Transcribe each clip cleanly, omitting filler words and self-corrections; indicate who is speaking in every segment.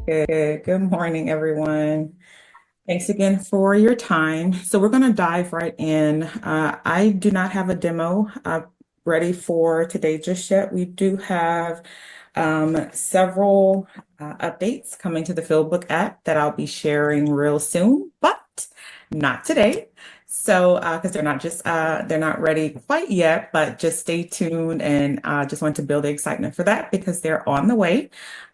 Speaker 1: Good morning, everyone. Thanks again for your time. So we're going to dive right in. I do not have a demo ready for today just yet. We do have several updates coming to the Fieldbook app that I'll be sharing real soon, but not today. So, because they're not ready quite yet, but just stay tuned and just want to build the excitement for that because they're on the way.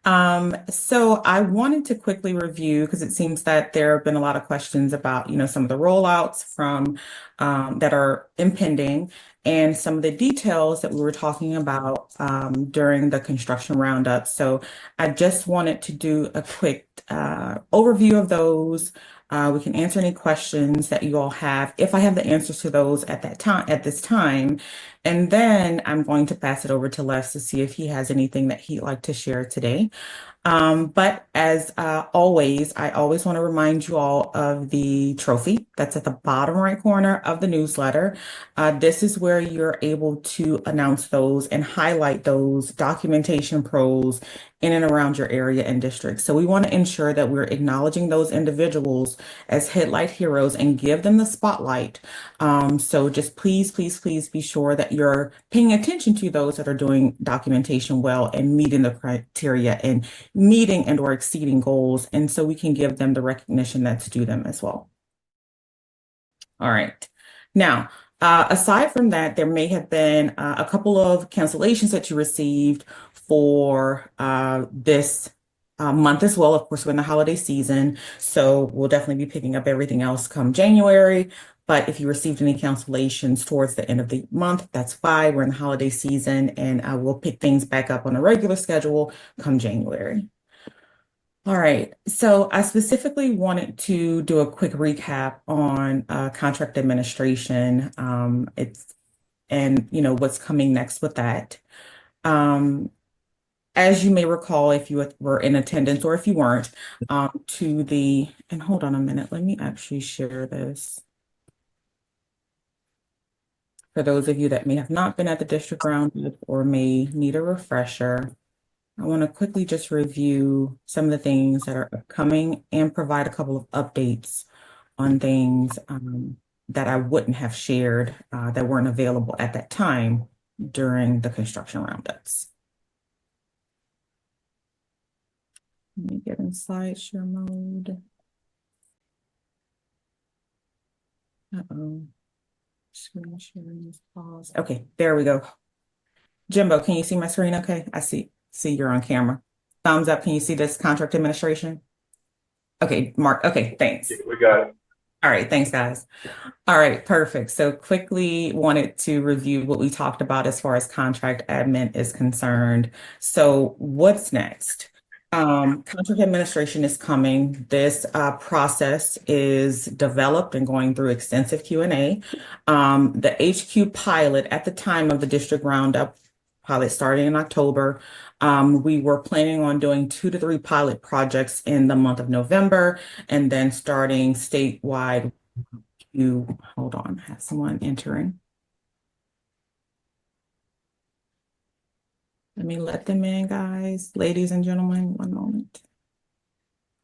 Speaker 1: So I wanted to quickly review because it seems that there have been a lot of questions about, some of the rollouts from that are impending and some of the details that we were talking about during the construction roundup. So I just wanted to do a quick overview of those. We can answer any questions that you all have if I have the answers to those at this time. And then I'm going to pass it over to Les to see if he has anything that he'd like to share today. But as always, I always want to remind you all of the trophy that's at the bottom right corner of the newsletter. This is where you're able to announce those and highlight those documentation pros in and around your area and district. So we want to ensure that we're acknowledging those individuals as headlight heroes and give them the spotlight. So just please be sure that you're paying attention to those that are doing documentation well and meeting the criteria and meeting and or exceeding goals. And so we can give them the recognition that's due them as well. All right. Now, aside from that, there may have been a couple of cancellations that you received for this month as well. Of course, we're in the holiday season, so we'll definitely be picking up everything else come January. But if you received any cancellations towards the end of the month, that's fine. We're in the holiday season, and we'll pick things back up on a regular schedule come January. All right, so I specifically wanted to do a quick recap on contract administration. What's coming next with that. As you may recall, if you were in attendance or if you weren't, and hold on a minute, let me actually share this. For those of you that may have not been at the district roundup or may need a refresher, I want to quickly just review some of the things that are upcoming and provide a couple of updates on things that I wouldn't have shared that weren't available at that time during the construction roundups. Let me get in slideshare mode. Uh-oh. Screen sharing is paused. Okay, there we go. Jimbo, can you see my screen okay? I see you're on camera. Thumbs up. Can you see this contract administration? Okay, Mark. Okay, thanks.
Speaker 2: We got it.
Speaker 1: All right, thanks, guys. All right, perfect. So quickly wanted to review what we talked about as far as contract admin is concerned. So what's next? Contract administration is coming. This process is developed and going through extensive Q&A. The HQ pilot at the time of the district roundup pilot starting in October. We were planning on doing 2 to 3 pilot projects in the month of November and then starting statewide. Hold on, have someone entering. Let me let them in, guys. Ladies and gentlemen, one moment.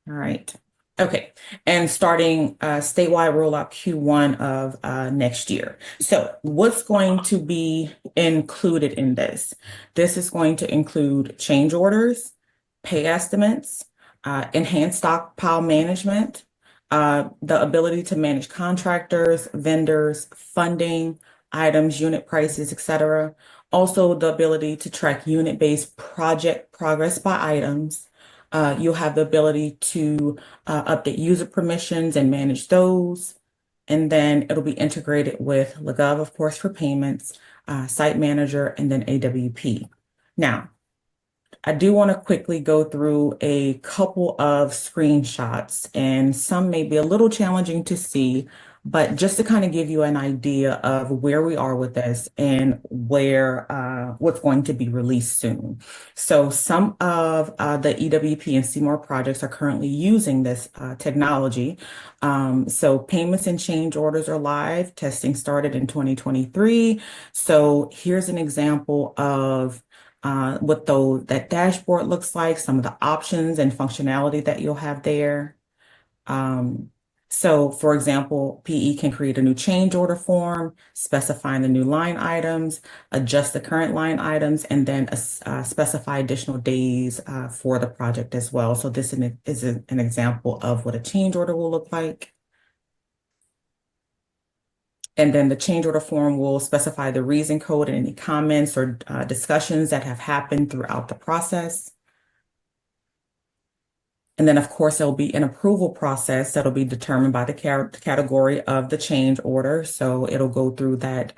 Speaker 1: All right. Okay, and starting statewide rollout Q1 of next year. So what's going to be included in this? This is going to include change orders, pay estimates, enhanced stockpile management, the ability to manage contractors, vendors, funding, items, unit prices, etc. Also, the ability to track unit-based project progress by items. You'll have the ability to update user permissions and manage those. And then it'll be integrated with LeGov, of course, for payments, Site Manager, and then AWP. Now, I do want to quickly go through a couple of screenshots, and some may be a little challenging to see, but just to kind of give you an idea of where we are with this and where what's going to be released soon. So some of the EWP and Seymour projects are currently using this technology. So payments and change orders are live. Testing started in 2023. So here's an example of what that dashboard looks like, some of the options and functionality that you'll have there. Um, so for example, PE can create a new change order form, specifying the new line items, adjust the current line items, and then specify additional days for the project as well. So this is an example of what a change order will look like. And then the change order form will specify the reason code and any comments or discussions that have happened throughout the process. And then, of course, there'll be an approval process that'll be determined by the category of the change order. So it'll go through that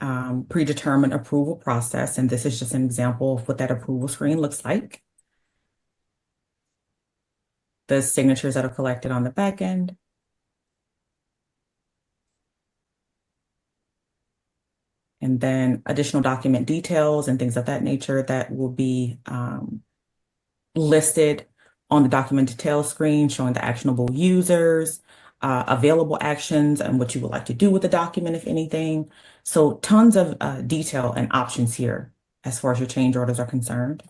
Speaker 1: predetermined approval process. And this is just an example of what that approval screen looks like. The signatures that are collected on the back end. And then additional document details and things of that nature that will be listed on the document details screen, showing the actionable users, available actions, and what you would like to do with the document, if anything. So tons of detail and options here as far as your change orders are concerned.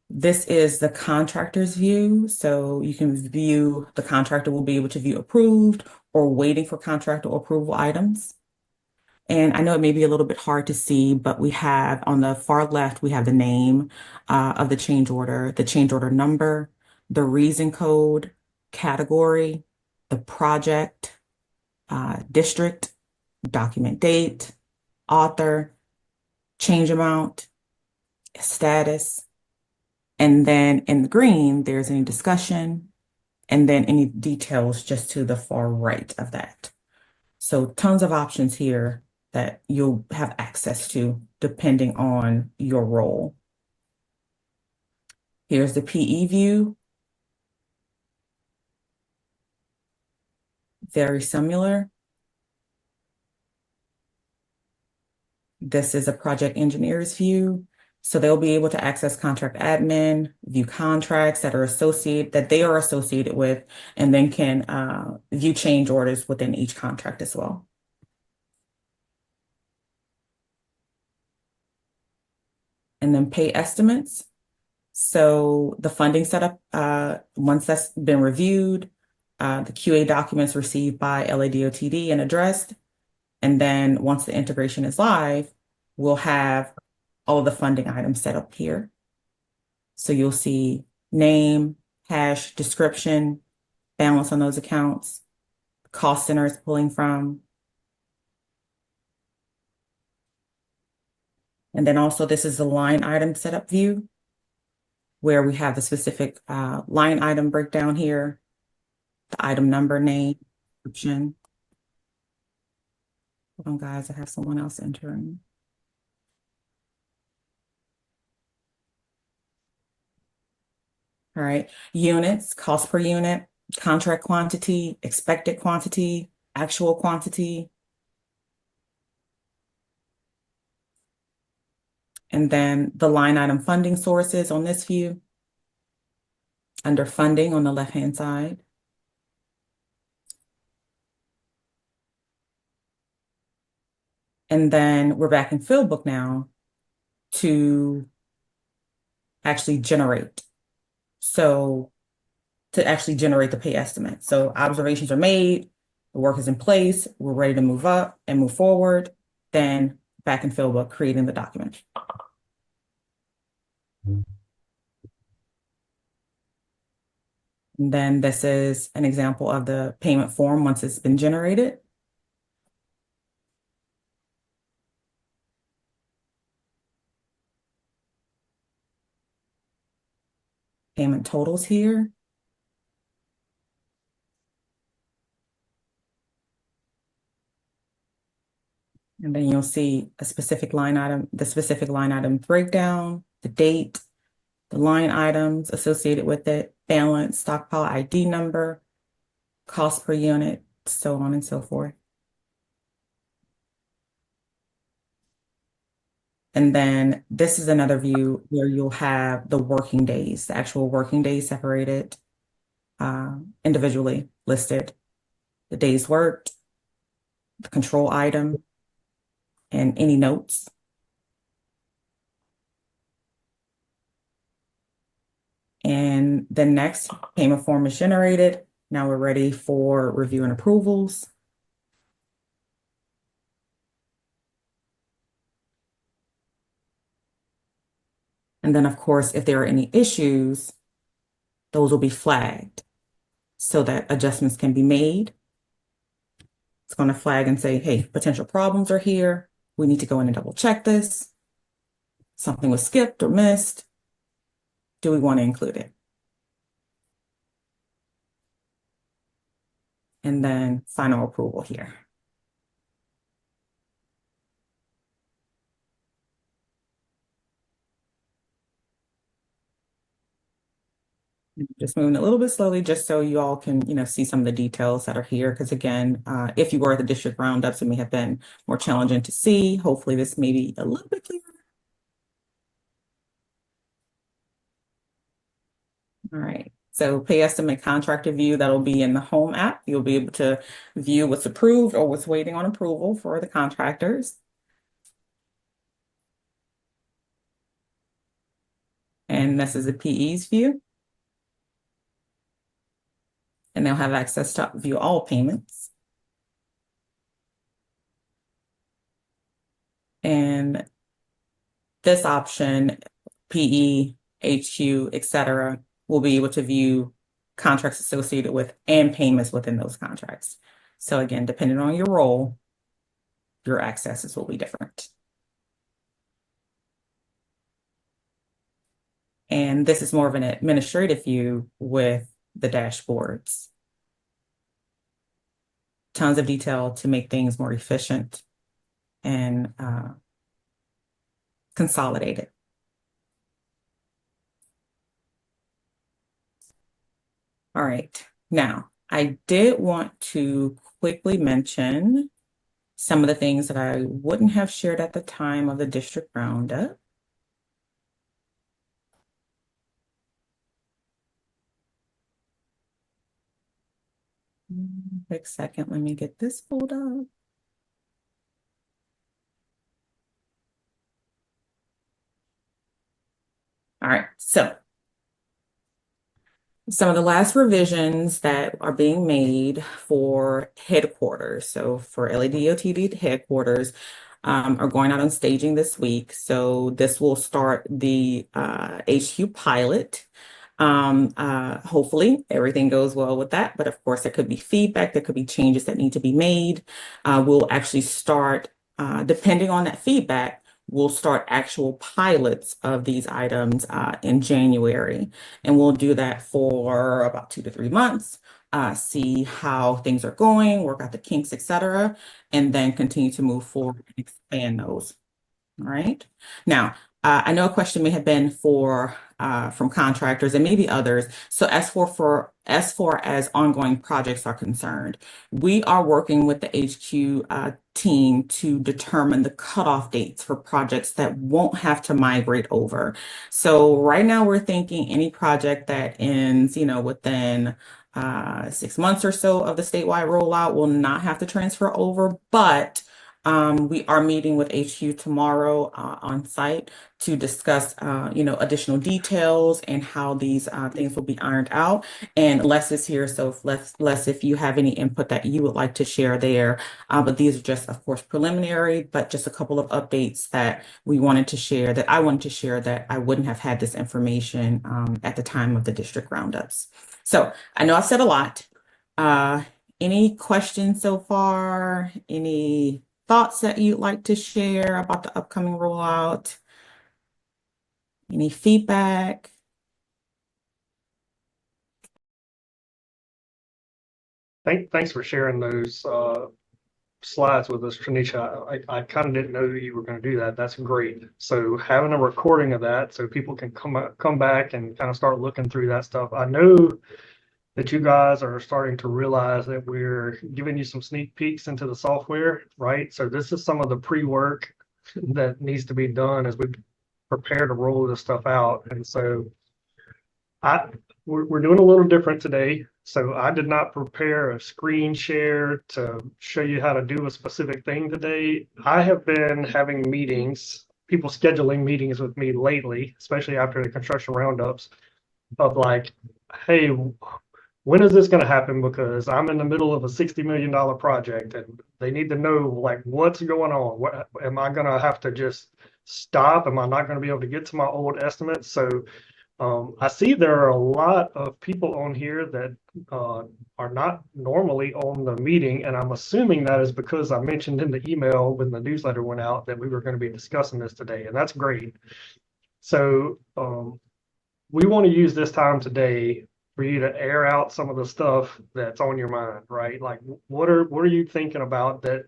Speaker 1: This is the contractor's view. So you can view, the contractor will be able to view approved or waiting for contractor approval items. And I know it may be a little bit hard to see, but we have on the far left, we have the name of the change order number, the reason code, category, the project, district, document date, author, change amount, status. And then in the green, there's any discussion, and then any details just to the far right of that. So tons of options here that you'll have access to depending on your role. Here's the PE view. Very similar. This is a project engineer's view. So they'll be able to access contract admin, view contracts that they are associated with, and then can view change orders within each contract as well. And then pay estimates. So the funding setup, once that's been reviewed, the QA documents received by LADOTD and addressed, and then once the integration is live, we'll have all of the funding items set up here. So you'll see name, hash, description, balance on those accounts, cost center is pulling from. And then also this is the line item setup view, where we have the specific line item breakdown here, the item number, name, description. Hold on, guys, I have someone else entering. All right, units, cost per unit, contract quantity, expected quantity, actual quantity. And then the line item funding sources on this view. Under funding on the left-hand side. And then we're back in Fieldbook now to actually generate. So to actually generate the pay estimate. So observations are made, the work is in place, we're ready to move up and move forward, then back in Fieldbook, creating the document. And then this is an example of the payment form once it's been generated. Payment totals here. And then you'll see a specific line item, the specific line item breakdown, the date, the line items associated with it, balance, stockpile ID number, cost per unit, so on and so forth. And then this is another view where you'll have the working days, the actual working days separated, individually listed, the days worked, the control item, and any notes. And the next payment form is generated. Now we're ready for review and approvals. And then, of course, if there are any issues, those will be flagged so that adjustments can be made. It's going to flag and say, hey, potential problems are here. We need to go in and double check this. Something was skipped or missed. Do we want to include it? And then final approval here. Just moving a little bit slowly, just so you all can, see some of the details that are here. Because again, if you were at the district roundups, it may have been more challenging to see. Hopefully this may be a little bit clearer. All right. So pay estimate contractor view, that'll be in the home app. You'll be able to view what's approved or what's waiting on approval for the contractors. And this is a PE's view. And they'll have access to view all payments. And this option, PE, HQ, et cetera, will be able to view contracts associated with and payments within those contracts. So again, depending on your role, your accesses will be different. And this is more of an administrative view with the dashboards. Tons of detail to make things more efficient and consolidated. All right. Now, I did want to quickly mention some of the things that I wouldn't have shared at the time of the district roundup. Quick second, let me get this pulled up. All right, so some of the last revisions that are being made for headquarters. So for LADOTD headquarters are going out on staging this week. So this will start the HQ pilot. Hopefully everything goes well with that. But of course, there could be feedback, there could be changes that need to be made. We'll actually start, depending on that feedback, we'll start actual pilots of these items in January. And we'll do that for about 2 to 3 months, see how things are going, work out the kinks, et cetera, and then continue to move forward and expand those. All right. Now, I know a question may have been from contractors and maybe others. So as far as ongoing projects are concerned, we are working with the HQ team to determine the cutoff dates for projects that won't have to migrate over. So right now we're thinking any project that ends, within 6 months or so of the statewide rollout will not have to transfer over, but we are meeting with HQ tomorrow on site to discuss, additional details and how these things will be ironed out. And Les is here, so Les, if you have any input that you would like to share there. But these are just, of course, preliminary, but just a couple of updates that we wanted to share, that I wanted to share, that I wouldn't have had this information at the time of the district roundups. So I know I've said a lot. Any questions so far? Any thoughts that you'd like to share about the upcoming rollout? Any feedback?
Speaker 2: Thanks for sharing those slides with us, Tanisha. I kind of didn't know you were going to do that. That's great. So having a recording of that so people can come back and kind of start looking through that stuff. I know that you guys are starting to realize that we're giving you some sneak peeks into the software, right? So this is some of the pre-work that needs to be done as we prepare to roll this stuff out. And so we're doing a little different today. So I did not prepare a screen share to show you how to do a specific thing today. I have been having meetings, people scheduling meetings with me lately, especially after the construction roundups, of like, hey, when is this going to happen? Because I'm in the middle of a $60 million project and they need to know like what's going on. What am I going to have to just stop? Am I not going to be able to get to my old estimates? So I see there are a lot of people on here that are not normally on the meeting, and I'm assuming that is because I mentioned in the email when the newsletter went out that we were going to be discussing this today, and that's great. So we want to use this time today for you to air out some of the stuff that's on your mind, right? Like what are you thinking about that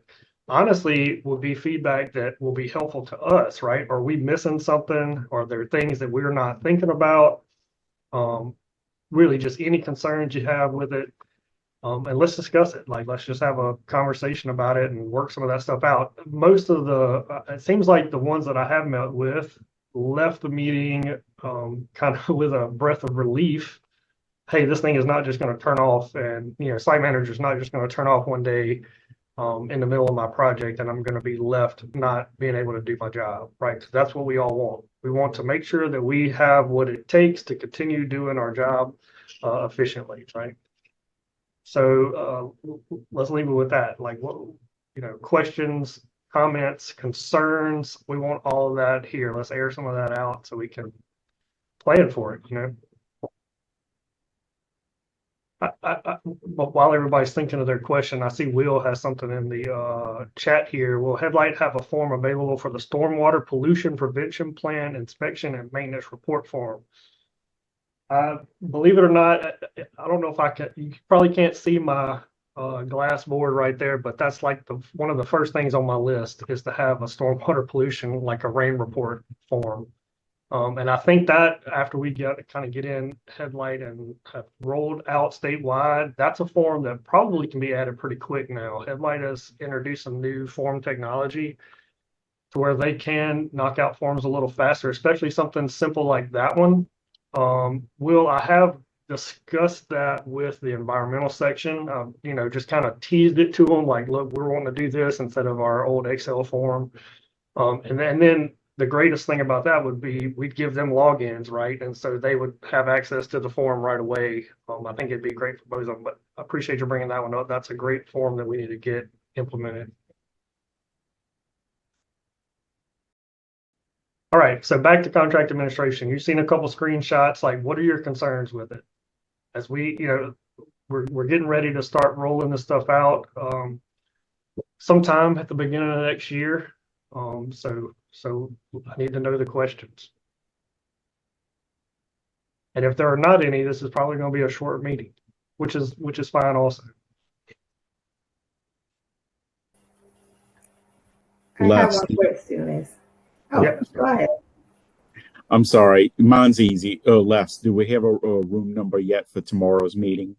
Speaker 2: honestly would be feedback that will be helpful to us, right? Are we missing something? Are there things that we're not thinking about? Really just any concerns you have with it. And let's discuss it. Like, let's just have a conversation about it and work some of that stuff out. Most of it seems like the ones that I have met with left the meeting kind of with a breath of relief. Hey, this thing is not just going to turn off, and site manager is not just going to turn off one day in the middle of my project, and I'm going to be left not being able to do my job, right? So that's what we all want. We want to make sure that we have what it takes to continue doing our job efficiently, right? So let's leave it with that. Like, what, questions, comments, concerns, we want all of that here. Let's air some of that out so we can plan for it, But while everybody's thinking of their question, I see Will has something in the chat here. Will Headlight have a form available for the stormwater pollution prevention plan inspection and maintenance report form? Believe it or not, I don't know if I can. You probably can't see my glass board right there, but that's like one of the first things on my list is to have a stormwater pollution, like a rain report form. And I think that after we get in Headlight and have rolled out statewide, that's a form that probably can be added pretty quick now. Headlight has introduced some new form technology to where they can knock out forms a little faster, especially something simple like that one. I have discussed that with the environmental section, just kind of teased it to them like, look, we're wanting to do this instead of our old Excel form. And then the greatest thing about that would be we'd give them logins, right? And so they would have access to the form right away. I think it'd be great for both of them, but I appreciate you bringing that one up. That's a great form that we need to get implemented. All right, so back to contract administration. You've seen a couple screenshots. Like, what are your concerns with it? As we're getting ready to start rolling this stuff out sometime at the beginning of next year. So I need to know the questions. And if there are not any, this is probably going to be a short meeting, which is fine also.
Speaker 3: I have
Speaker 4: Les.
Speaker 3: one question, Les. Oh,
Speaker 2: Yep.
Speaker 3: go ahead.
Speaker 4: I'm sorry, mine's easy. Les, do we have a room number yet for tomorrow's meeting?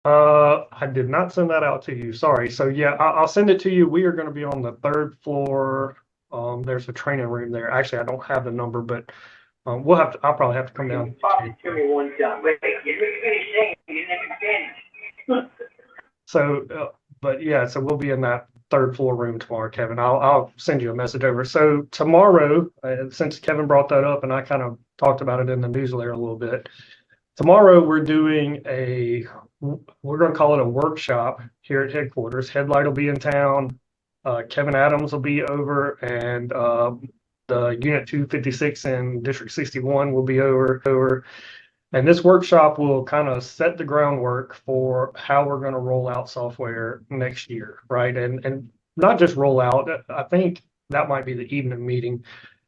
Speaker 2: I did not send that out to you. Sorry. So yeah, I'll send it to you. We are going to be on the 3rd floor. There's a training room there. Actually, I don't have the number, but I'll probably have to come down. So, but yeah, so we'll be in that 3rd floor room tomorrow, Kevin. I'll send you a message over. So tomorrow, since Kevin brought that up and I kind of talked about it in the newsletter a little bit, tomorrow we're doing we're going to call it a workshop here at headquarters. Headlight will be in town. Kevin Adams will be over, and the Unit 256 and District 61 will be over. And this workshop will kind of set the groundwork for how we're going to roll out software next year, right? And not just roll out. I think that might be the evening meeting.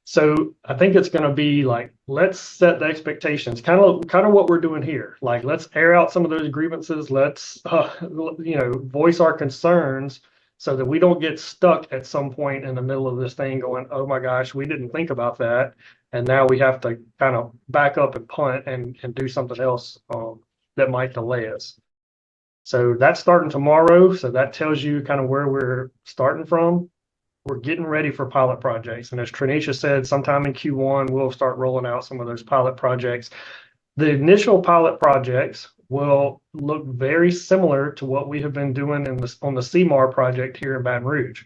Speaker 2: So I think it's going to be like, let's set the expectations, kind of what we're doing here. Like, let's air out some of those grievances. Let's, voice our concerns so that we don't get stuck at some point in the middle of this thing going, oh my gosh, we didn't think about that. And now we have to kind of back up and punt and do something else that might delay us. So that's starting tomorrow. So that tells you kind of where we're starting from. We're getting ready for pilot projects. And as Trinisha said, sometime in Q1, we'll start rolling out some of those pilot projects. The initial pilot projects will look very similar to what we have been doing on the CMAR project here in Baton Rouge.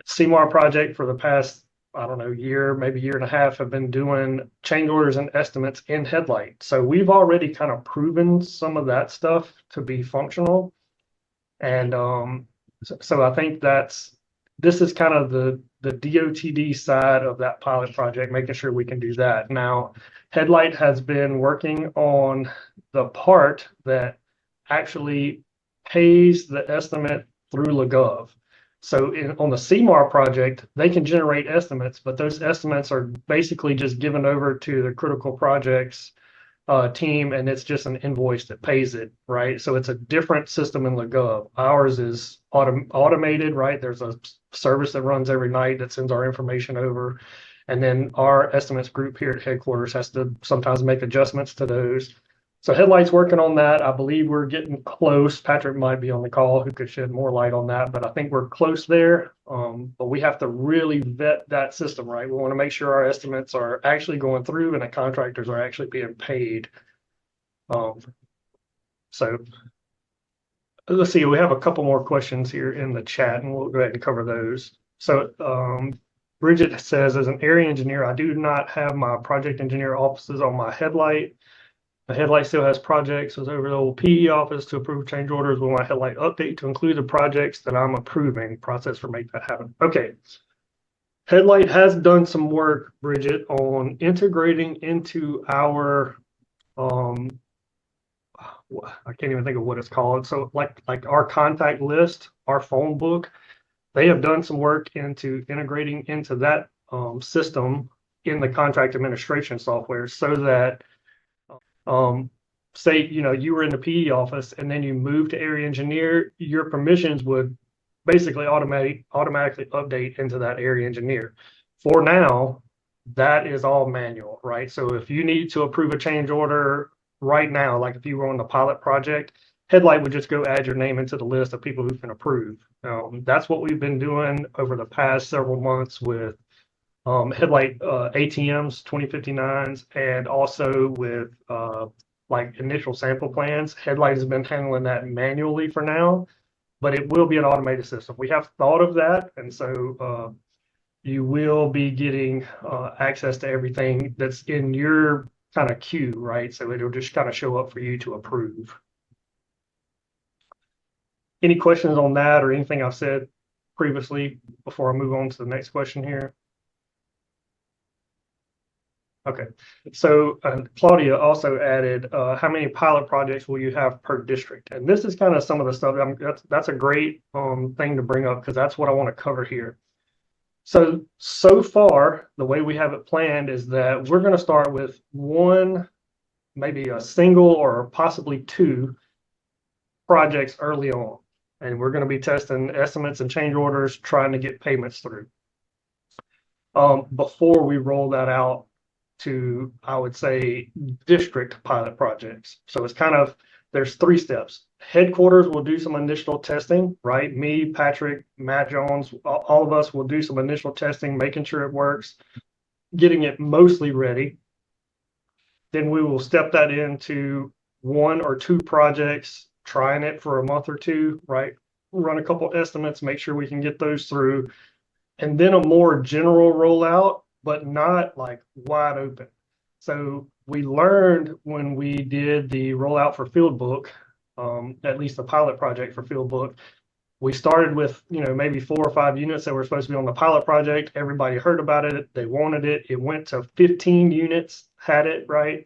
Speaker 2: CMAR project for the past, I don't know, year, maybe year and a half, have been doing change orders and estimates in headlight. So we've already kind of proven some of that stuff to be functional. And so I think this is kind of the DOTD side of that pilot project, making sure we can do that. Now, Headlight has been working on the part that actually pays the estimate through LeGov. So on the CMAR project, they can generate estimates, but those estimates are basically just given over to the critical projects team, and it's just an invoice that pays it, right? So it's a different system in LeGov. Ours is automated, right? There's a service that runs every night that sends our information over. And then our estimates group here at headquarters has to sometimes make adjustments to those. So Headlight's working on that. I believe we're getting close. Patrick might be on the call who could shed more light on that, but I think we're close there. But we have to really vet that system, right? We want to make sure our estimates are actually going through and the contractors are actually being paid. So let's see, we have a couple more questions here in the chat and we'll go ahead and cover those. So Bridget says, as an area engineer, I do not have my project engineer offices on my Headlight. The Headlight still has projects. Was over the old PE office to approve change orders. Will my Headlight update to include the projects that I'm approving? Process for make that happen. Okay. Headlight has done some work, Bridget, on integrating into our I can't even think of what it's called. So like our contact list, our phone book, they have done some work into integrating into that system in the contract administration software so that say, you were in the PE office and then you moved to area engineer, your permissions would basically automatically update into that area engineer. For now, that is all manual, right? So if you need to approve a change order right now, like if you were on the pilot project, Headlight would just go add your name into the list of people who can approve. That's what we've been doing over the past several months with Headlight ATMs, 2059s, and also with like initial sample plans. Headlight has been handling that manually for now, but it will be an automated system. We have thought of that, and so you will be getting access to everything that's in your kind of queue, right? So it'll just kind of show up for you to approve. Any questions on that or anything I've said previously before I move on to the next question here? Okay, so Claudia also added, how many pilot projects will you have per district? And this is kind of some of the stuff, that's a great thing to bring up because that's what I want to cover here. So far, the way we have it planned is that we're going to start with one, maybe a single or possibly two projects early on. And we're going to be testing estimates and change orders, trying to get payments through before we roll that out to, I would say, district pilot projects. So it's kind of, there's three steps. Headquarters will do some initial testing, right? Me, Patrick, Matt Jones, all of us will do some initial testing, making sure it works, getting it mostly ready. Then we will step that into one or two projects, trying it for a month or two, right? Run a couple estimates, make sure we can get those through. And then a more general rollout, but not like wide open. So we learned when we did the rollout for Fieldbook, at least the pilot project for Fieldbook, we started with, maybe 4 or 5 units that were supposed to be on the pilot project. Everybody heard about it. They wanted it. It went to 15 units, had it, right?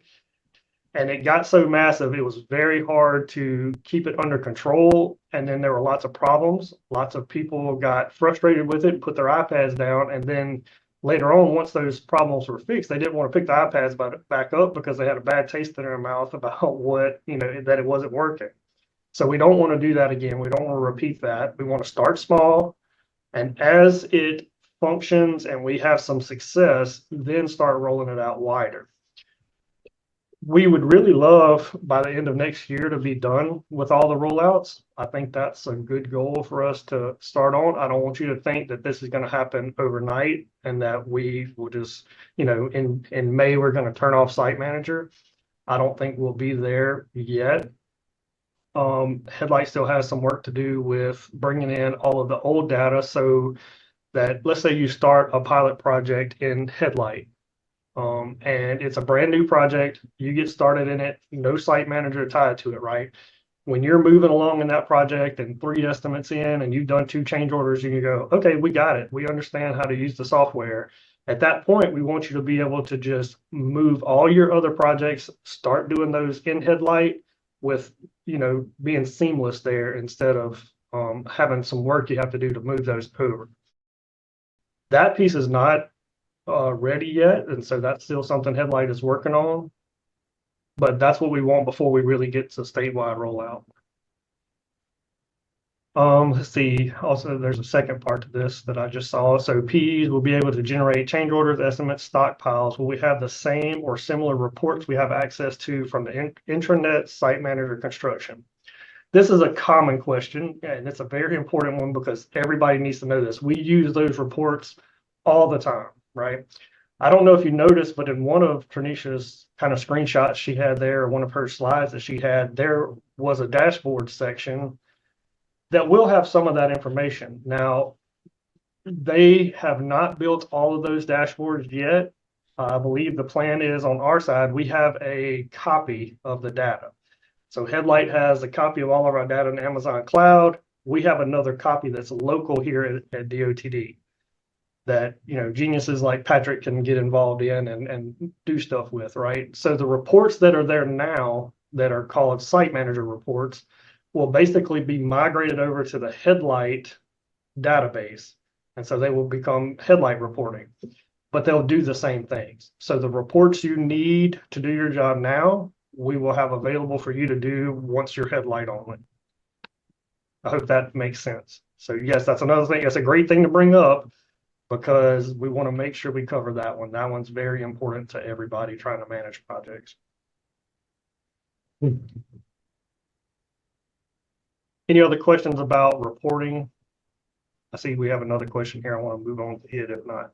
Speaker 2: And it got so massive, it was very hard to keep it under control. And then there were lots of problems. Lots of people got frustrated with it, put their iPads down. And then later on, once those problems were fixed, they didn't want to pick the iPads back up because they had a bad taste in their mouth about what, that it wasn't working. So we don't want to do that again. We don't want to repeat that. We want to start small. And as it functions and we have some success, then start rolling it out wider. We would really love by the end of next year to be done with all the rollouts. I think that's a good goal for us to start on. I don't want you to think that this is going to happen overnight and that we will just, in May, we're going to turn off Site Manager. I don't think we'll be there yet. Headlight still has some work to do with bringing in all of the old data. So that let's say you start a pilot project in Headlight, and it's a brand new project. You get started in it, no site manager tied to it, right? When you're moving along in that project and 3 estimates in and you've done 2 change orders, you can go, okay, we got it. We understand how to use the software. At that point, we want you to be able to just move all your other projects, start doing those in Headlight with, being seamless there instead of having some work you have to do to move those over. That piece is not ready yet, and so that's still something Headlight is working on. But that's what we want before we really get to statewide rollout. Let's see. Also, there's a second part to this that I just saw. So PEs will be able to generate change orders, estimates, stockpiles. Will we have the same or similar reports we have access to from the intranet site manager construction? This is a common question, and it's a very important one because everybody needs to know this. We use those reports all the time, right? I don't know if you noticed, but in one of Tanisha's kind of screenshots she had there, or one of her slides that she had, there was a dashboard section that will have some of that information. Now, they have not built all of those dashboards yet. I believe the plan is on our side, we have a copy of the data. So Headlight has a copy of all of our data in Amazon Cloud. We have another copy that's local here at DOTD that, geniuses like Patrick can get involved in and do stuff with, right? So the reports that are there now that are called site manager reports will basically be migrated over to the Headlight database. And so they will become Headlight reporting, but they'll do the same things. So the reports you need to do your job now, we will have available for you to do once you're Headlight on it. I hope that makes sense. So yes, that's another thing. That's a great thing to bring up because we want to make sure we cover that one. That one's very important to everybody trying to manage projects. Any other questions about reporting? I see we have another question here. I want to move on to it if not.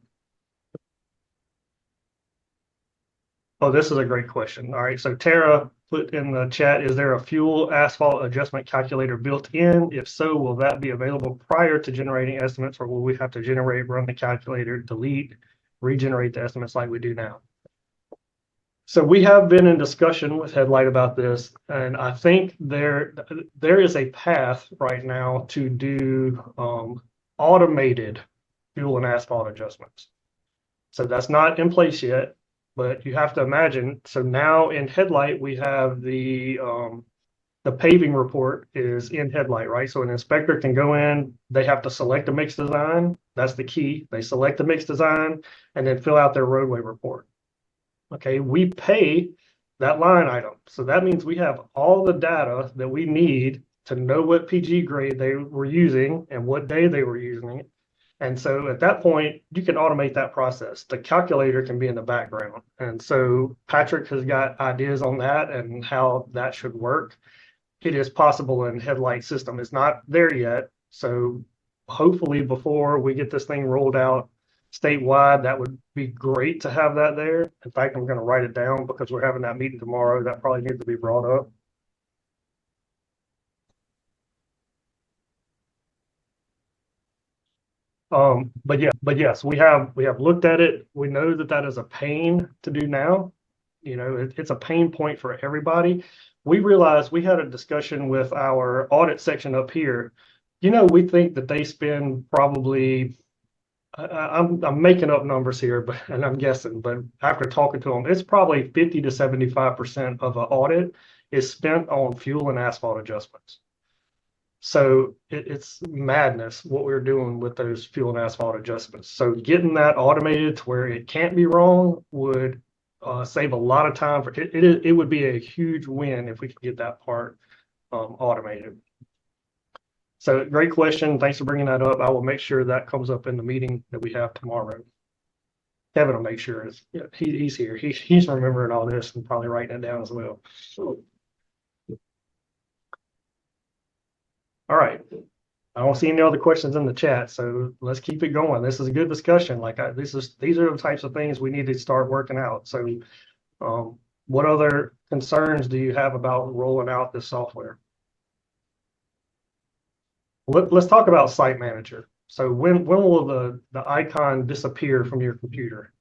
Speaker 2: Oh, this is a great question. All right, so Tara put in the chat, is there a fuel asphalt adjustment calculator built in? If so, will that be available prior to generating estimates, or will we have to run the calculator, delete, regenerate the estimates like we do now? So we have been in discussion with Headlight about this, and I think there is a path right now to do automated fuel and asphalt adjustments. So that's not in place yet. But you have to imagine, so now in Headlight, we have the paving report is in Headlight, right? So an inspector can go in, they have to select a mixed design. That's the key. They select the mixed design and then fill out their roadway report. Okay, we pay that line item. So that means we have all the data that we need to know what PG grade they were using and what day they were using it. And so at that point, you can automate that process. The calculator can be in the background. And so Patrick has got ideas on that and how that should work. It is possible in Headlight system. It's not there yet. So hopefully before we get this thing rolled out statewide, that would be great to have that there. In fact, I'm going to write it down because we're having that meeting tomorrow. That probably needs to be brought up. But yes, we have looked at it. We know that is a pain to do now. It's a pain point for everybody. We realized we had a discussion with our audit section up here. We think that they spend probably, I'm making up numbers here, and I'm guessing, but after talking to them, it's probably 50 to 75% of an audit is spent on fuel and asphalt adjustments. So it's madness what we're doing with those fuel and asphalt adjustments. So getting that automated to where it can't be wrong would save a lot of time. It would be a huge win if we could get that part automated. So great question. Thanks for bringing that up. I will make sure that comes up in the meeting that we have tomorrow. Kevin will make sure he's here. He's remembering all this and probably writing it down as well. All right. I don't see any other questions in the chat, so let's keep it going. This is a good discussion. These are the types of things we need to start working out. So, what other concerns do you have about rolling out this software? Let's talk about Site Manager. So when will the icon disappear from your computer?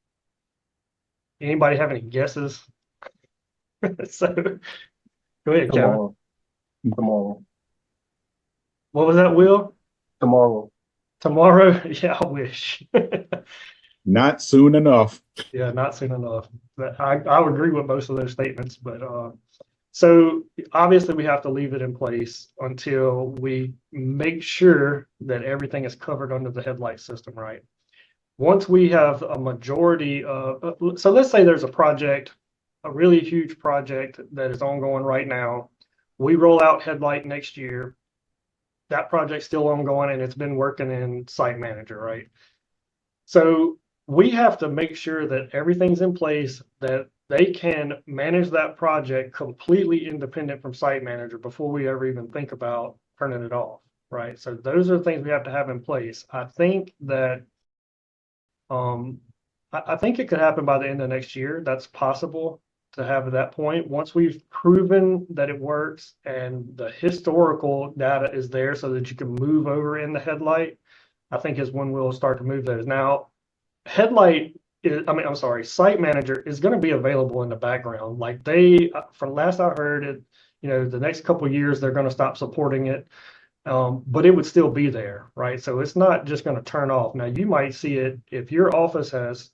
Speaker 2: Anybody have any guesses? So go ahead, Kevin.
Speaker 5: Tomorrow. Tomorrow.
Speaker 2: What was that, Will?
Speaker 5: Tomorrow.
Speaker 2: Tomorrow? Yeah, I wish.
Speaker 4: Not soon enough.
Speaker 2: Yeah, not soon enough. But I would agree with most of those statements, but so obviously we have to leave it in place until we make sure that everything is covered under the headlight system, right? Once we have a majority of, so let's say there's a project, a really huge project that is ongoing right now. We roll out headlight next year. That project's still ongoing and it's been working in Site Manager, right? So we have to make sure that everything's in place, that they can manage that project completely independent from Site Manager before we ever even think about turning it off, right? So those are the things we have to have in place. I think that I think it could happen by the end of next year. That's possible to have at that point. Once we've proven that it works and the historical data is there so that you can move over in the headlight, I think is when we'll start to move those. Now, headlight is, I'm sorry, Site Manager is going to be available in the background. Like from last I heard it, the next couple of years, they're going to stop supporting it. But it would still be there, right? So it's not just going to turn off. Now, you might see it if your office has,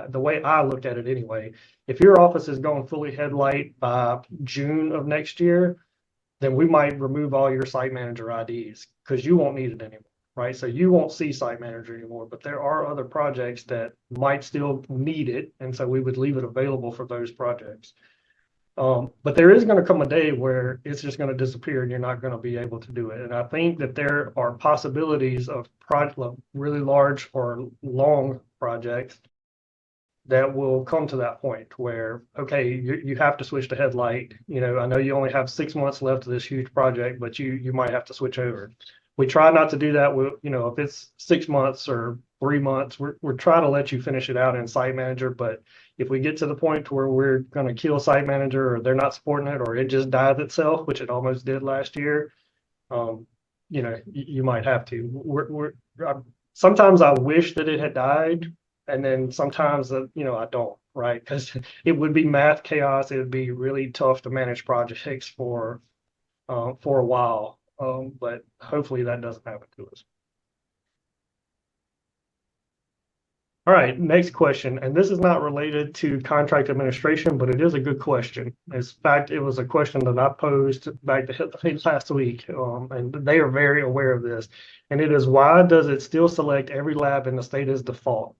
Speaker 2: the way I look at it anyway, if your office is going fully headlight by June of next year, then we might remove all your Site Manager IDs because you won't need it anymore, right? So you won't see Site Manager anymore, but there are other projects that might still need it. And so we would leave it available for those projects. But there is going to come a day where it's just going to disappear and you're not going to be able to do it. And I think that there are possibilities of really large or long projects that will come to that point where, okay, you have to switch to headlight. I know you only have 6 months left of this huge project, but you might have to switch over. We try not to do that with, if it's 6 months or 3 months, we're trying to let you finish it out in Site Manager. But if we get to the point where we're going to kill Site Manager or they're not supporting it or it just dies itself, which it almost did last year, you might have to. Sometimes I wish that it had died, and then sometimes I don't, right? Because it would be math chaos. It would be really tough to manage projects for a while. But hopefully that doesn't happen to us. All right, next question. And this is not related to contract administration, but it is a good question. In fact, it was a question that I posed back to last week, and they are very aware of this. And it is, why does it still select every lab in the state as default?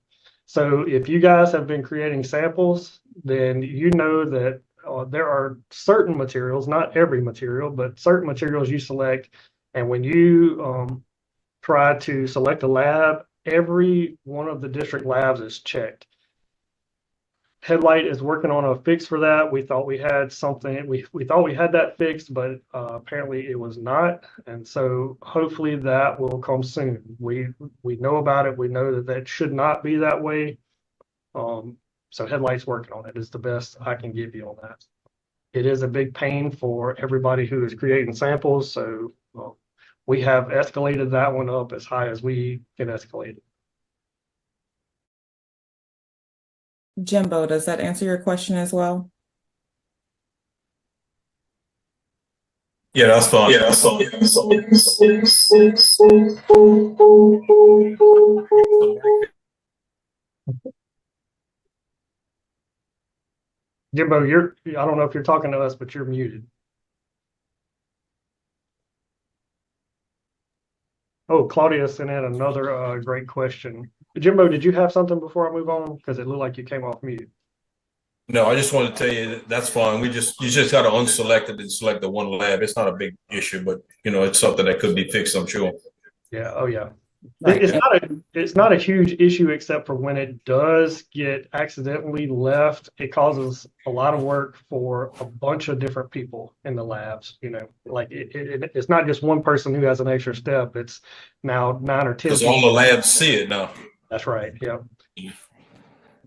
Speaker 2: So if you guys have been creating samples, then you know that there are certain materials, not every material, but certain materials you select. And when you try to select a lab, every one of the district labs is checked. Headlight is working on a fix for that. We thought we had something, we thought we had that fixed, but apparently it was not. And so hopefully that will come soon. We know about it. We know that should not be that way. So Headlight's working on it is the best I can give you on that. It is a big pain for everybody who is creating samples. So we have escalated that one up as high as we can escalate it.
Speaker 1: Jimbo, does that answer your question as well?
Speaker 6: Yeah, that's fine. Yeah, that's fine.
Speaker 2: Jimbo, I don't know if you're talking to us, but you're muted. Oh, Claudia sent in another great question. Jimbo, did you have something before I move on? Because it looked like you came off mute.
Speaker 6: No, I just want to tell you that's fine. You just got to unselect it and select the one lab. It's not a big issue, but it's something that could be fixed, I'm sure.
Speaker 2: Yeah. Oh yeah.
Speaker 1: Right.
Speaker 2: It's not a huge issue, except for when it does get accidentally left, it causes a lot of work for a bunch of different people in the labs. Like it's not just one person who has an extra step. It's now 9 or 10.
Speaker 6: Because all the labs see it now.
Speaker 2: That's right. Yeah.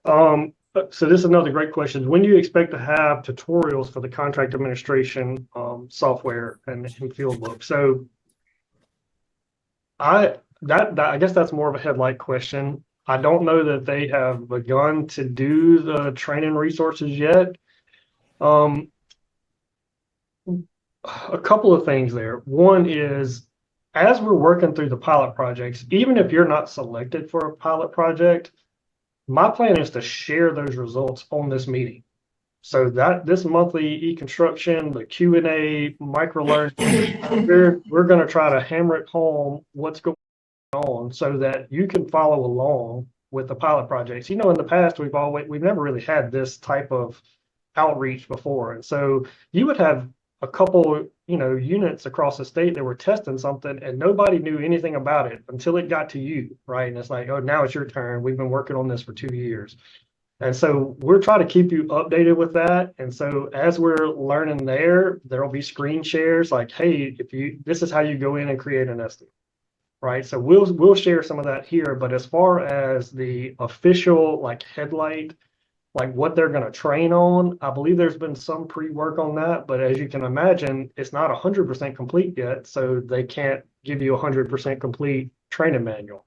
Speaker 2: So this is another great question. When do you expect to have tutorials for the contract administration software and field book? So I that I guess that's more of a headlight question. I don't know that they have begun to do the training resources yet. Um, a couple of things there. One is, as we're working through the pilot projects, even if you're not selected for a pilot project, my plan is to share those results on this meeting. So that this monthly e-construction, the Q&A, micro learn, we're going to try to hammer it home what's going on so that you can follow along with the pilot projects. In the past, we've never really had this type of outreach before. And so you would have a couple, units across the state that were testing something and nobody knew anything about it until it got to you, right? And it's like, oh, now it's your turn. We've been working on this for 2 years. And so we're trying to keep you updated with that. And so as we're learning there'll be screen shares like, hey, this is how you go in and create an estimate, right? So we'll share some of that here. But as far as the official like headlight, like what they're going to train on, I believe there's been some pre-work on that. But as you can imagine, it's not 100% complete yet. So they can't give you 100% complete training manual.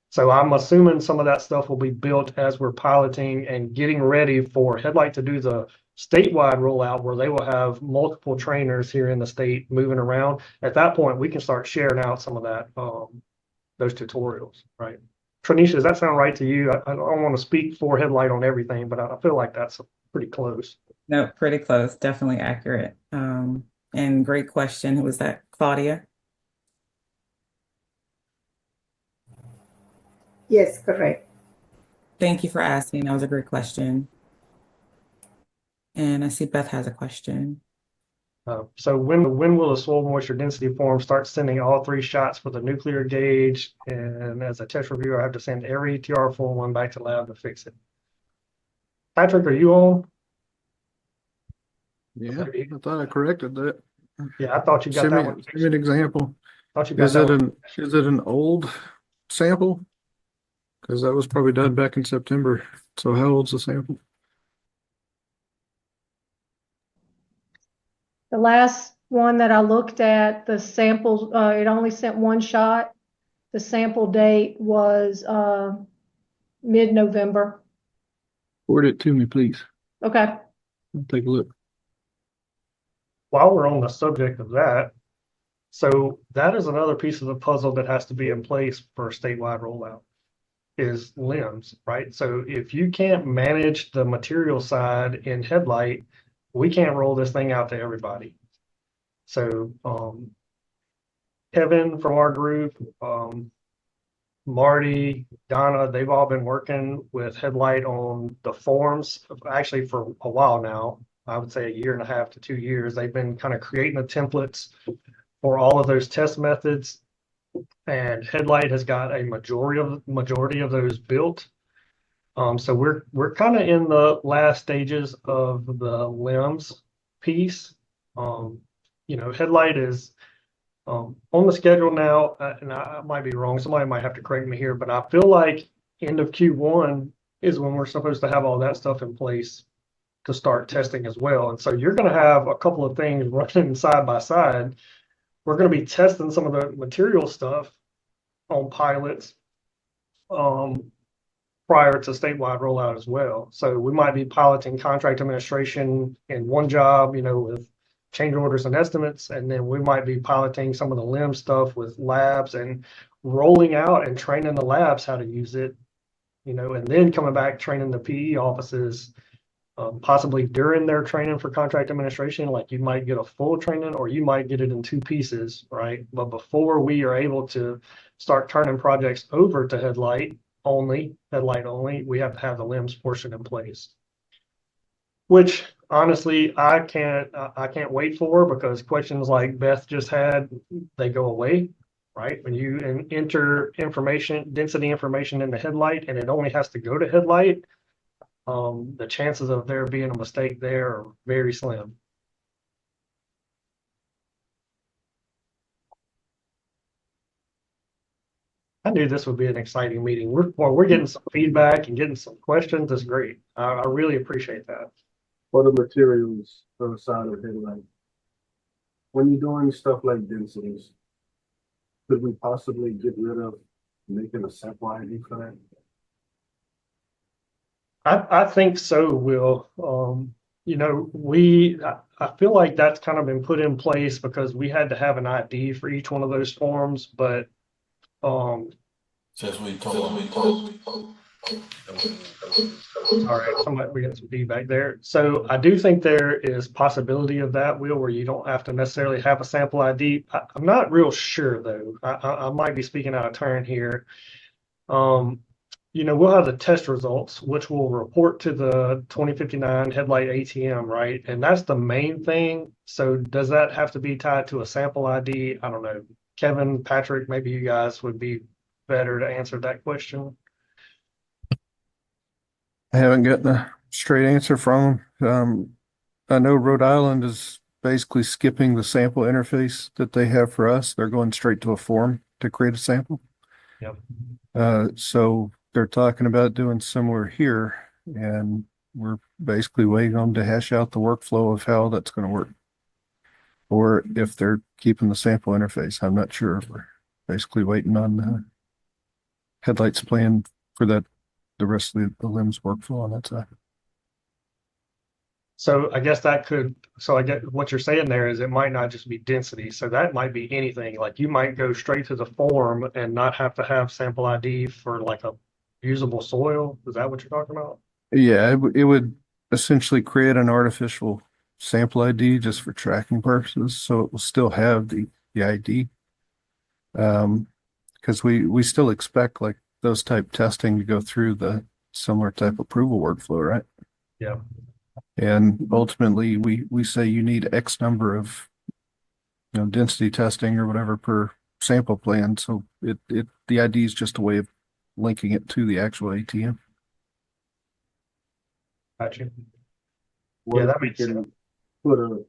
Speaker 2: So I'm assuming some of that stuff will be built as we're piloting and getting ready for Headlight to do the statewide rollout where they will have multiple trainers here in the state moving around. At that point, we can start sharing out some of that, those tutorials, right? Tranisha, does that sound right to you? I don't want to speak for Headlight on everything, but I feel like that's pretty close.
Speaker 1: No, pretty close, definitely accurate. And great question. Who was that? Claudia?
Speaker 3: Yes, correct.
Speaker 1: Thank you for asking. That was a great question. And I see Beth has a question.
Speaker 2: So when will the soil moisture density form start sending all 3 shots for the nuclear gauge? And as a test reviewer, I have to send every TR form one back to lab to fix it. Patrick, are you on?
Speaker 7: Yeah, I thought I corrected that.
Speaker 2: Yeah, I thought you got
Speaker 7: Send
Speaker 2: that
Speaker 7: me,
Speaker 2: one.
Speaker 7: send me an example.
Speaker 2: Thought you got
Speaker 7: Is
Speaker 2: that
Speaker 7: it
Speaker 2: one.
Speaker 7: an old sample? Because that was probably done back in September. So how old's the sample?
Speaker 8: The last one that I looked at, the samples, it only sent 1 shot. The sample date was mid-November.
Speaker 7: Forward it to me, please.
Speaker 8: Okay.
Speaker 7: I'll take a look.
Speaker 2: While we're on the subject of that, so that is another piece of the puzzle that has to be in place for a statewide rollout is limbs, right? So if you can't manage the material side in Headlight, we can't roll this thing out to everybody. So Kevin from our group, Marty, Donna, they've all been working with Headlight on the forms actually for a while now. I would say 1.5 to 2 years. They've been kind of creating the templates for all of those test methods, and Headlight has got a majority of those built. So we're kind of in the last stages of the limbs piece. Headlight is on the schedule now, and I might be wrong. Somebody might have to correct me here, but I feel like end of Q1 is when we're supposed to have all that stuff in place to start testing as well. And so you're going to have a couple of things running side by side. We're going to be testing some of the material stuff on pilots prior to statewide rollout as well. So we might be piloting contract administration in one job, with change orders and estimates, and then we might be piloting some of the limb stuff with labs and rolling out and training the labs how to use it, and then coming back training the PE offices, possibly during their training for contract administration. Like you might get a full training or you might get it in 2 pieces, right? But before we are able to start turning projects over to Headlight only, we have to have the limbs portion in place. Which honestly, I can't wait for, because questions like Beth just had, they go away, right? When you enter density information in the Headlight and it only has to go to Headlight, the chances of there being a mistake there are very slim. I knew this would be an exciting meeting. We're getting some feedback and getting some questions. That's great. I really appreciate that.
Speaker 5: For the materials for the side of Headlight, when you're doing stuff like densities, could we possibly get rid of making a sample ID for that?
Speaker 2: I think so, Will. I feel like that's kind of been put in place because we had to have an ID for each one of those forms, but
Speaker 6: Since we told.
Speaker 2: all right, we got some feedback there. So I do think there is possibility of that, Will, where you don't have to necessarily have a sample ID. I'm not real sure though. I might be speaking out of turn here. We'll have the test results, which will report to the 2059 headlight ATM, right? And that's the main thing. So does that have to be tied to a sample ID? I don't know. Kevin, Patrick, maybe you guys would be better to answer that question.
Speaker 7: I haven't gotten a straight answer from them. I know Rhode Island is basically skipping the sample interface that they have for us. They're going straight to a form to create a sample.
Speaker 2: Yep.
Speaker 7: So they're talking about doing similar here, and we're basically waiting on them to hash out the workflow of how that's going to work. Or if they're keeping the sample interface, I'm not sure. We're basically waiting on the headlights plan for that, the rest of the LIMS workflow on that side.
Speaker 2: So I guess I get what you're saying there is it might not just be density. So that might be anything. Like you might go straight to the form and not have to have sample ID for like a usable soil. Is that what you're talking about?
Speaker 7: Yeah, it would essentially create an artificial sample ID just for tracking purposes. So it will still have the ID. Because we still expect like those type testing to go through the similar type approval workflow, right?
Speaker 2: Yeah.
Speaker 7: And ultimately, we say you need X number of, density testing or whatever per sample plan. So the ID is just a way of linking it to the actual ATM.
Speaker 2: Gotcha.
Speaker 5: What
Speaker 2: Yeah,
Speaker 5: if
Speaker 2: that
Speaker 5: we
Speaker 2: makes
Speaker 5: can
Speaker 2: sense.
Speaker 5: put on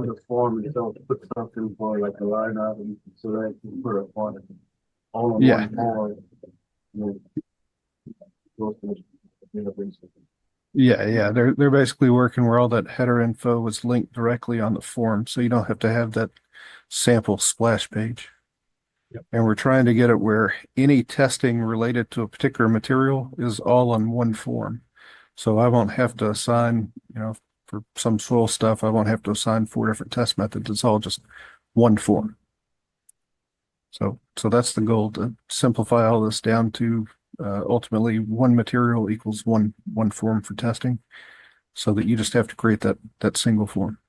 Speaker 5: the form itself, put something for like a line item so that you can put it on it. All in
Speaker 7: Yeah.
Speaker 5: one form. And then goes to the database.
Speaker 7: Yeah. They're basically working where all that header info was linked directly on the form, so you don't have to have that sample splash page.
Speaker 2: Yep.
Speaker 7: And we're trying to get it where any testing related to a particular material is all on one form. So I won't have to assign, for some soil stuff, I won't have to assign 4 different test methods. It's all just one form. So that's the goal, to simplify all this down to ultimately one material equals one form for testing, so that you just have to create that single form.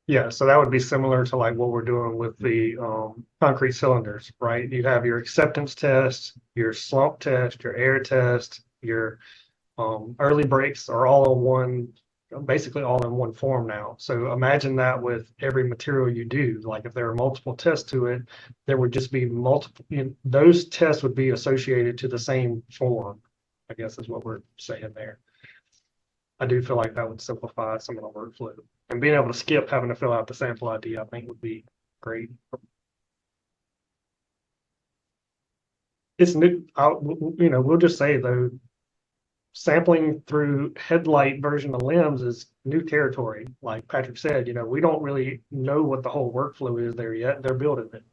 Speaker 2: Yeah, so that would be similar to like what we're doing with the concrete cylinders, right? You have your acceptance test, your slump test, your air test, your early breaks are all in one, basically all in one form now. So imagine that with every material you do. Like if there are multiple tests to it, there would just be multiple, those tests would be associated to the same form, I guess is what we're saying there. I do feel like that would simplify some of the workflow. And being able to skip having to fill out the sample ID, I think would be great. It's new, we'll just say though, sampling through headlight version of LIMS is new territory. Like Patrick said, we don't really know what the whole workflow is there yet. They're building it.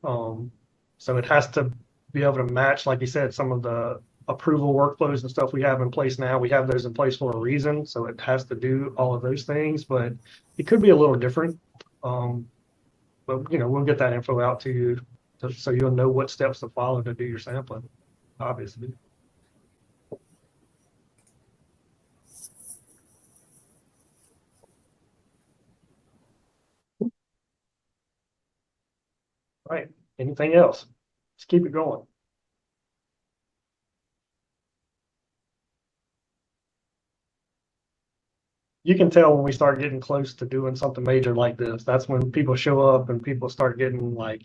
Speaker 2: So it has to be able to match, like you said, some of the approval workflows and stuff we have in place now. We have those in place for a reason. So it has to do all of those things, but it could be a little different. But we'll get that info out to you so you'll know what steps to follow to do your sampling, obviously. Right. Anything else? Let's keep it going. You can tell when we start getting close to doing something major like this. That's when people show up and people start getting like,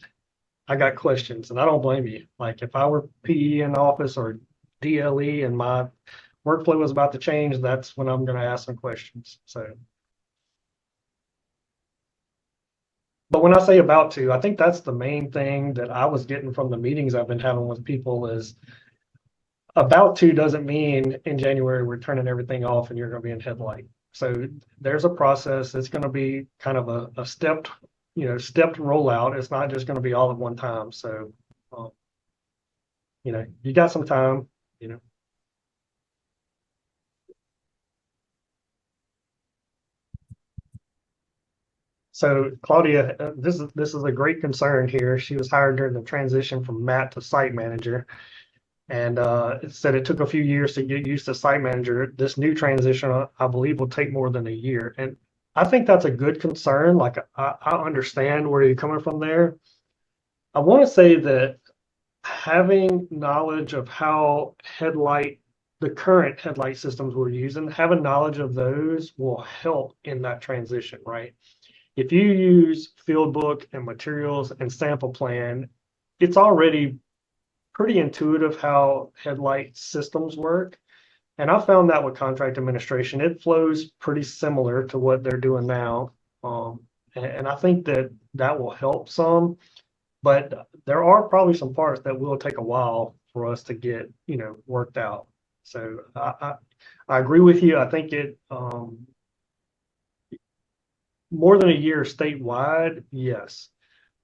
Speaker 2: I got questions, and I don't blame you. Like if I were PE in office or DLE and my workflow was about to change, that's when I'm going to ask some questions. So, but when I say about to, I think that's the main thing that I was getting from the meetings I've been having with people is about to doesn't mean in January we're turning everything off and you're going to be in headlight. So there's a process. It's going to be kind of a stepped, stepped rollout. It's not just going to be all at one time. So, um, you got some time, you know. So Claudia, this is a great concern here. She was hired during the transition from Matt to site manager. And it said it took a few years to get used to site manager. This new transition, I believe, will take more than a year. And I think that's a good concern. Like, I understand where you're coming from there. I want to say that having knowledge of how the current headlight systems we're using, having knowledge of those will help in that transition, right? If you use field book and materials and sample plan, it's already pretty intuitive how headlight systems work. And I found that with contract administration, it flows pretty similar to what they're doing now. And I think that will help some, but there are probably some parts that will take a while for us to get, worked out. So I agree with you. I think it, more than a year statewide, yes.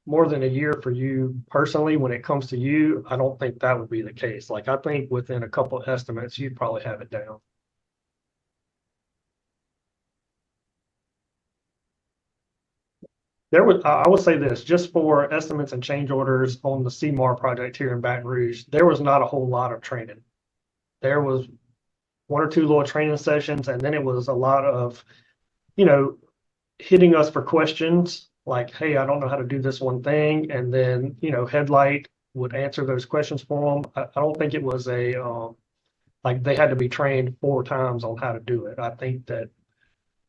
Speaker 2: More than a year for you personally, when it comes to you, I don't think that would be the case. Like, I think within a couple of estimates, you'd probably have it down. I will say this, just for estimates and change orders on the CMAR project here in Baton Rouge, there was not a whole lot of training. There was one or two little training sessions, and then it was a lot of, hitting us for questions like, hey, I don't know how to do this one thing. And then, Headlight would answer those questions for them. I don't think it was like they had to be trained 4 times on how to do it. I think that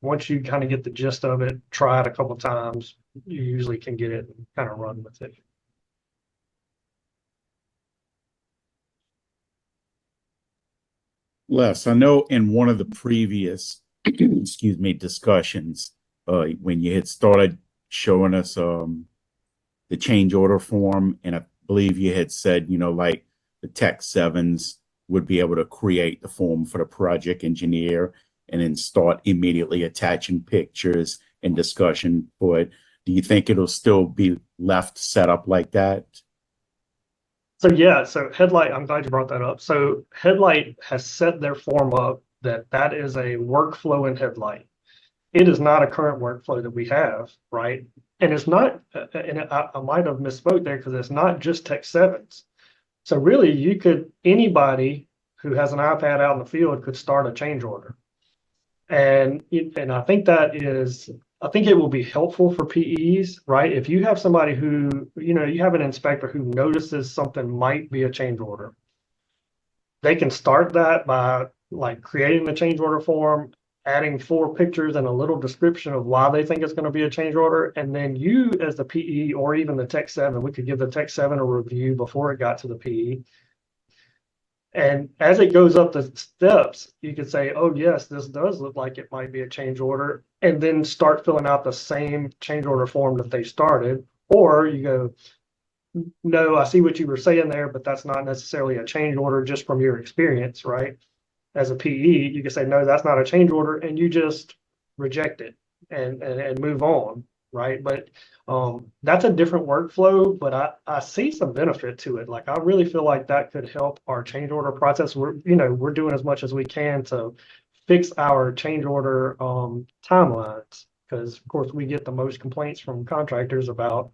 Speaker 2: once you kind of get the gist of it, try it a couple times, you usually can get it and kind of run with it.
Speaker 4: Les, I know in one of the previous, excuse me, discussions, when you had started showing us the change order form, and I believe you had said, like the Tech 7s would be able to create the form for the project engineer and then start immediately attaching pictures and discussion for it. Do you think it'll still be left set up like that?
Speaker 2: So yeah, so Headlight, I'm glad you brought that up. So Headlight has set their form up that is a workflow in Headlight. It is not a current workflow that we have, right? And it's not, and I might have misspoke there because it's not just Tech 7s. So really, anybody who has an iPad out in the field could start a change order. And I think I think it will be helpful for PEs, right? If you have somebody who, you have an inspector who notices something might be a change order, they can start that by like creating the change order form, adding 4 pictures and a little description of why they think it's going to be a change order. And then you as the PE or even the Tech 7, we could give the Tech 7 a review before it got to the PE. And as it goes up the steps, you could say, oh, yes, this does look like it might be a change order, and then start filling out the same change order form that they started. Or you go, no, I see what you were saying there, but that's not necessarily a change order just from your experience, right? As a PE, you can say, no, that's not a change order, and you just reject it and move on, right? But that's a different workflow, but I see some benefit to it. Like, I really feel like that could help our change order process. We're doing as much as we can to fix our change order timelines, because of course we get the most complaints from contractors about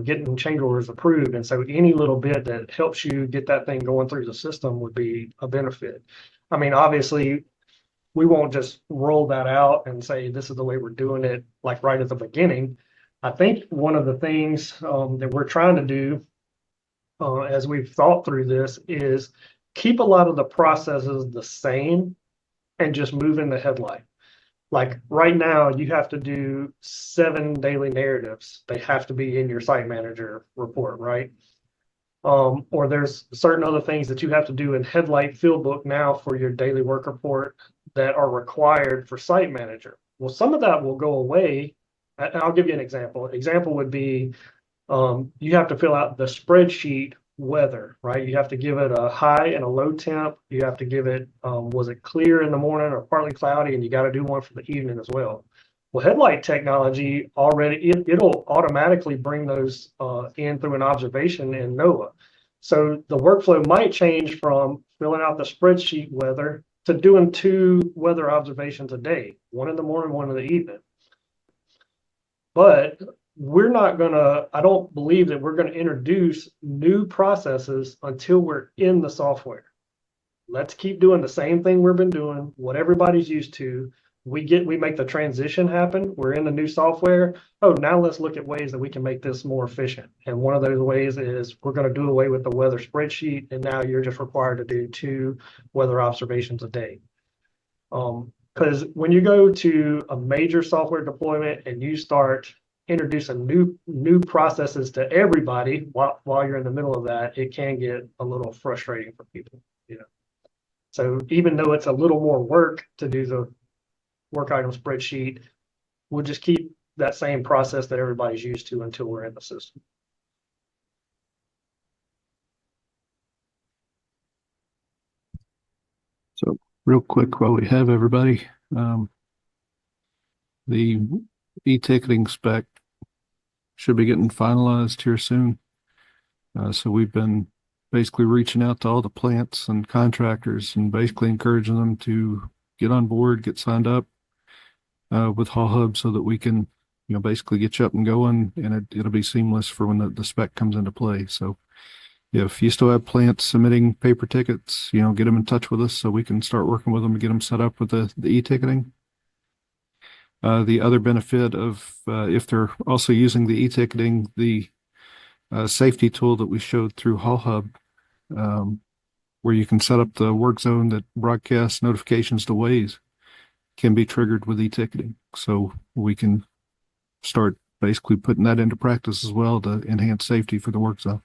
Speaker 2: getting change orders approved. And so any little bit that helps you get that thing going through the system would be a benefit. I mean, obviously, we won't just roll that out and say, this is the way we're doing it, like right at the beginning. I think one of the things that we're trying to do as we've thought through this is keep a lot of the processes the same and just move in the Headlight. Like right now, you have to do 7 daily narratives. They have to be in your site manager report, right? Or there's certain other things that you have to do in Headlight Field Book now for your daily work report that are required for site manager. Well, some of that will go away. And I'll give you an example. Example would be you have to fill out the spreadsheet weather, right? You have to give it a high and a low temp. You have to give it, was it clear in the morning or partly cloudy? And you got to do one for the evening as well. Well, headlight technology already, it'll automatically bring those in through an observation in NOAA. So the workflow might change from filling out the spreadsheet weather to doing 2 weather observations a day, one in the morning, one in the evening. But we're not gonna, I don't believe that we're gonna introduce new processes until we're in the software. Let's keep doing the same thing we've been doing, what everybody's used to. We make the transition happen. We're in the new software. Oh, now let's look at ways that we can make this more efficient. And one of those ways is we're going to do away with the weather spreadsheet. And now you're just required to do 2 weather observations a day. Because when you go to a major software deployment and you start introducing new processes to everybody while you're in the middle of that, it can get a little frustrating for people, you know. So even though it's a little more work to do the work item spreadsheet, we'll just keep that same process that everybody's used to until we're in the system.
Speaker 7: So real quick while we have everybody, the e-ticketing spec should be getting finalized here soon. So we've been basically reaching out to all the plants and contractors and basically encouraging them to get on board, get signed up with Haul Hub so that we can, you know, basically get you up and going, and it'll be seamless for when the spec comes into play. So if you still have plants submitting paper tickets, you know, get them in touch with us so we can start working with them to get them set up with the e-ticketing. The other benefit of if they're also using the e-ticketing, the safety tool that we showed through Haul Hub, where you can set up the work zone that broadcasts notifications to Waze, can be triggered with e-ticketing. So we can start basically putting that into practice as well to enhance safety for the work zone.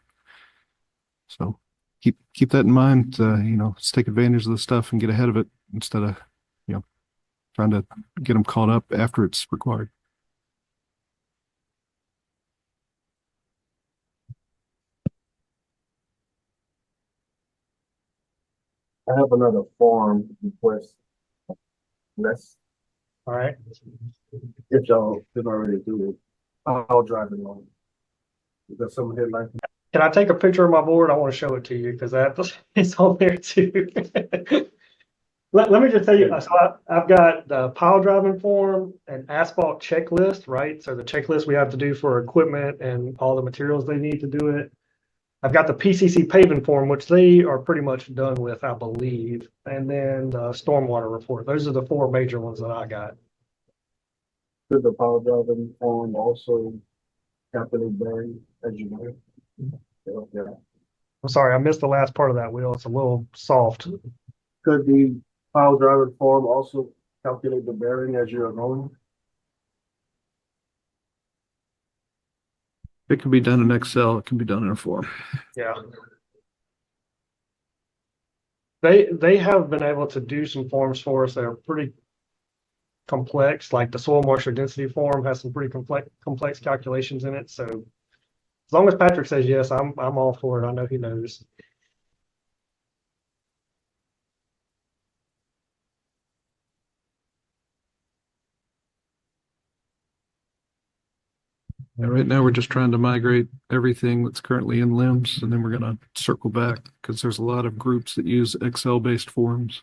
Speaker 7: So keep that in mind. You know, let's take advantage of the stuff and get ahead of it instead of, you know, trying to get them caught up after it's required.
Speaker 5: I have another form request. Let's,
Speaker 2: All right.
Speaker 5: if y'all didn't already do it, I'll drive it on. Because someone here like,
Speaker 2: Can I take a picture of my board? I want to show it to you because it's on there too. Let me just tell you, so I've got the pile driving form and asphalt checklist, right? So the checklist we have to do for equipment and all the materials they need to do it. I've got the PCC paving form, which they are pretty much done with, I believe. And then the stormwater report. Those are the 4 major ones that I got.
Speaker 5: could the power driving form also calculate bearing as you know? Yeah.
Speaker 2: I'm sorry, I missed the last part of that, Will. It's a little soft.
Speaker 5: Could the power driving form also calculate the bearing as you're going?
Speaker 7: It can be done in Excel. It can be done in a form.
Speaker 2: Yeah. They have been able to do some forms for us that are pretty complex, like the soil moisture density form has some pretty complex calculations in it. So as long as Patrick says yes, I'm all for it. I know he knows.
Speaker 7: And right now, we're just trying to migrate everything that's currently in LIMS, and then we're going to circle back because there's a lot of groups that use Excel-based forms.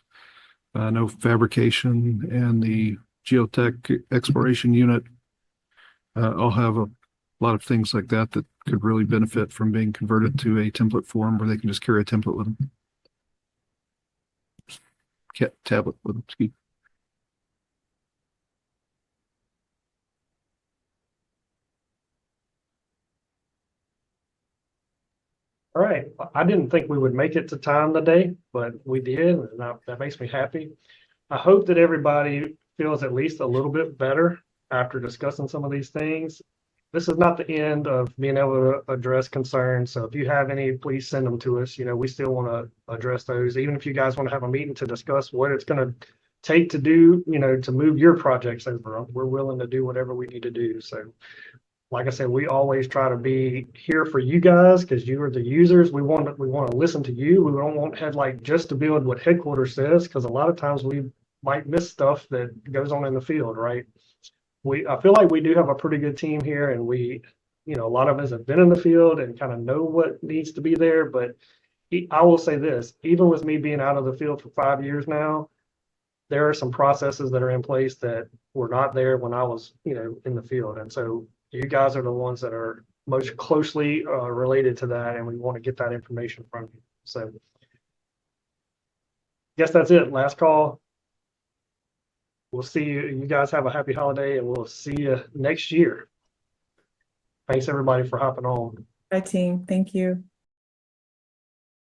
Speaker 7: I know fabrication and the geotech exploration unit all have a lot of things like that that could really benefit from being converted to a template form where they can just carry a template with them. Tablet with them, excuse me.
Speaker 2: All right. I didn't think we would make it to time today, but we did, and that makes me happy. I hope that everybody feels at least a little bit better after discussing some of these things. This is not the end of being able to address concerns. So if you have any, please send them to us. You know, we still want to address those. Even if you guys want to have a meeting to discuss what it's going to take to do, you know, to move your projects over, we're willing to do whatever we need to do. So like I said, we always try to be here for you guys because you are the users. We want to listen to you. We don't want headlight just to build what headquarters says, because a lot of times we might miss stuff that goes on in the field, right? I feel like we do have a pretty good team here, and a lot of us have been in the field and kind of know what needs to be there. But I will say this, even with me being out of the field for 5 years now, there are some processes that are in place that were not there when I was, in the field. And so you guys are the ones that are most closely related to that, and we want to get that information from you. So guess that's it. Last call. We'll see you. You guys have a happy holiday, and we'll see you next year. Thanks everybody for hopping on.
Speaker 1: Bye, team. Thank you.